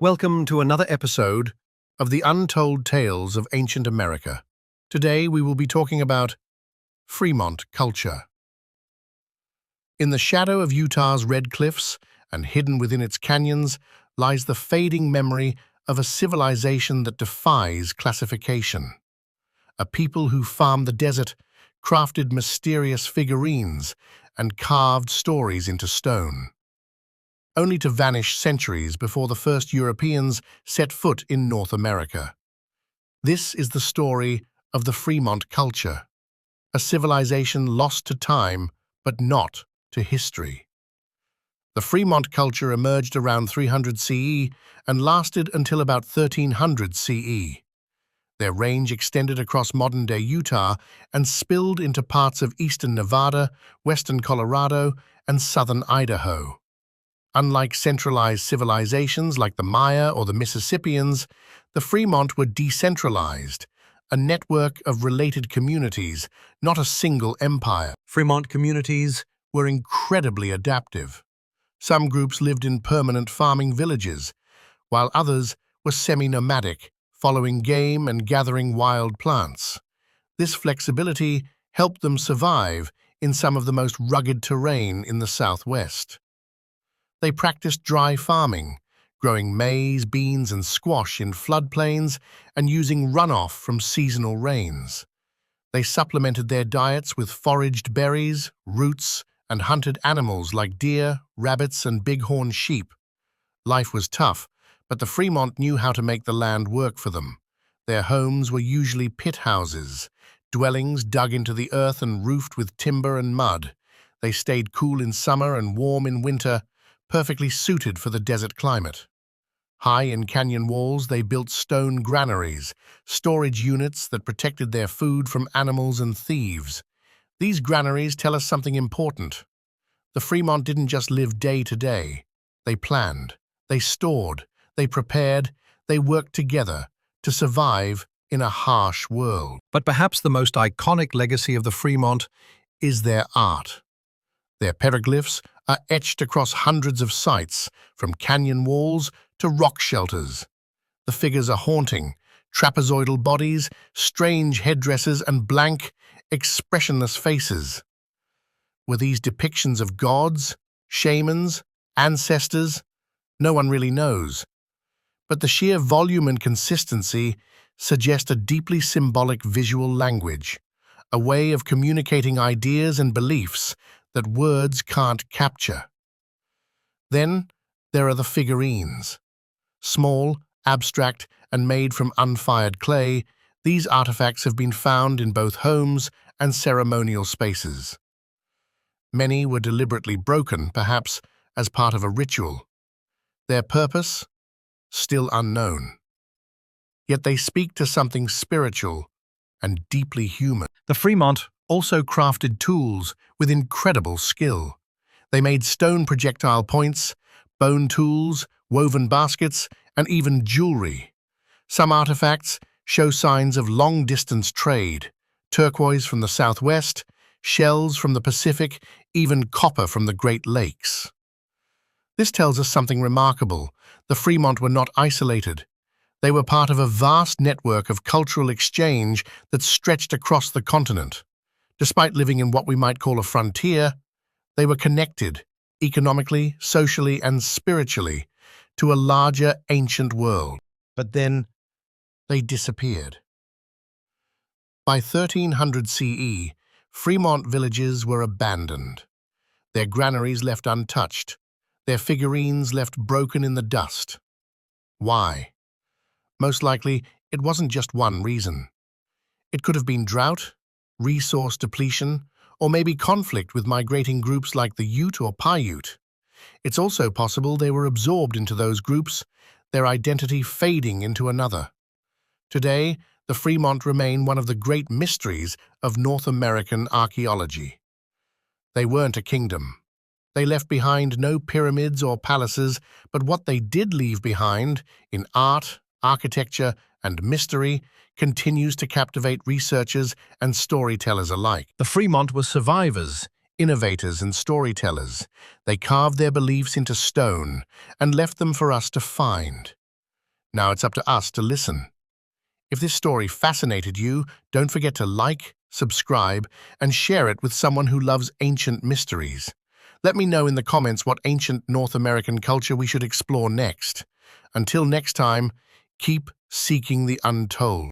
Welcome to another episode of the Untold Tales of Ancient America. Today we will be talking about Fremont Culture. In the shadow of Utah's red cliffs and hidden within its canyons lies the fading memory of a civilization that defies classification. A people who farmed the desert, crafted mysterious figurines, and carved stories into stone, only to vanish centuries before the first Europeans set foot in North America. This is the story of the Fremont culture, a civilization lost to time but not to history. The Fremont culture emerged around 300 CE and lasted until about 1300 CE. Their range extended across modern-day Utah and spilled into parts of eastern Nevada, western Colorado, and southern Idaho. Unlike centralized civilizations like the Maya or the Mississippians, the Fremont were decentralized, a network of related communities, not a single empire. Fremont communities were incredibly adaptive. Some groups lived in permanent farming villages, while others were semi-nomadic, following game and gathering wild plants. This flexibility helped them survive in some of the most rugged terrain in the Southwest. They practiced dry farming, growing maize, beans, and squash in floodplains and using runoff from seasonal rains. They supplemented their diets with foraged berries, roots, and hunted animals like deer, rabbits, and bighorn sheep. Life was tough, but the Fremont knew how to make the land work for them. Their homes were usually pit houses, dwellings dug into the earth and roofed with timber and mud. They stayed cool in summer and warm in winter, perfectly suited for the desert climate. High in canyon walls, they built stone granaries, storage units that protected their food from animals and thieves. These granaries tell us something important. The Fremont didn't just live day to day. They planned, they stored, they prepared, they worked together to survive in a harsh world. But perhaps the most iconic legacy of the Fremont is their art. Their petroglyphs are etched across hundreds of sites, from canyon walls to rock shelters. The figures are haunting: trapezoidal bodies, strange headdresses, and blank, expressionless faces. Were these depictions of gods, shamans, ancestors? No one really knows. But the sheer volume and consistency suggest a deeply symbolic visual language, a way of communicating ideas and beliefs that words can't capture. Then there are the figurines. Small, abstract, and made from unfired clay, these artifacts have been found in both homes and ceremonial spaces. Many were deliberately broken, perhaps as part of a ritual. Their purpose? Still unknown. Yet they speak to something spiritual and deeply human. The Fremont also crafted tools with incredible skill. They made stone projectile points, bone tools, woven baskets, and even jewelry. Some artifacts show signs of long-distance trade: turquoise from the Southwest, shells from the Pacific, even copper from the Great Lakes. This tells us something remarkable. The Fremont were not isolated. They were part of a vast network of cultural exchange that stretched across the continent. Despite living in what we might call a frontier, they were connected, economically, socially, and spiritually, to a larger ancient world. But then, they disappeared. By 1300 CE, Fremont villages were abandoned, their granaries left untouched, their figurines left broken in the dust. Why? Most likely, it wasn't just one reason. It could have been drought, resource depletion, or maybe conflict with migrating groups like the Ute or Paiute. It's also possible they were absorbed into those groups, their identity fading into another. Today, the Fremont remain one of the great mysteries of North American archaeology. They weren't a kingdom. They left behind no pyramids or palaces, but what they did leave behind, in art, architecture, and mystery, continues to captivate researchers and storytellers alike. The Fremont were survivors, innovators, and storytellers. They carved their beliefs into stone and left them for us to find. Now it's up to us to listen. If this story fascinated you, don't forget to like, subscribe, and share it with someone who loves ancient mysteries. Let me know in the comments what ancient North American culture we should explore next. Until next time, keep seeking the untold.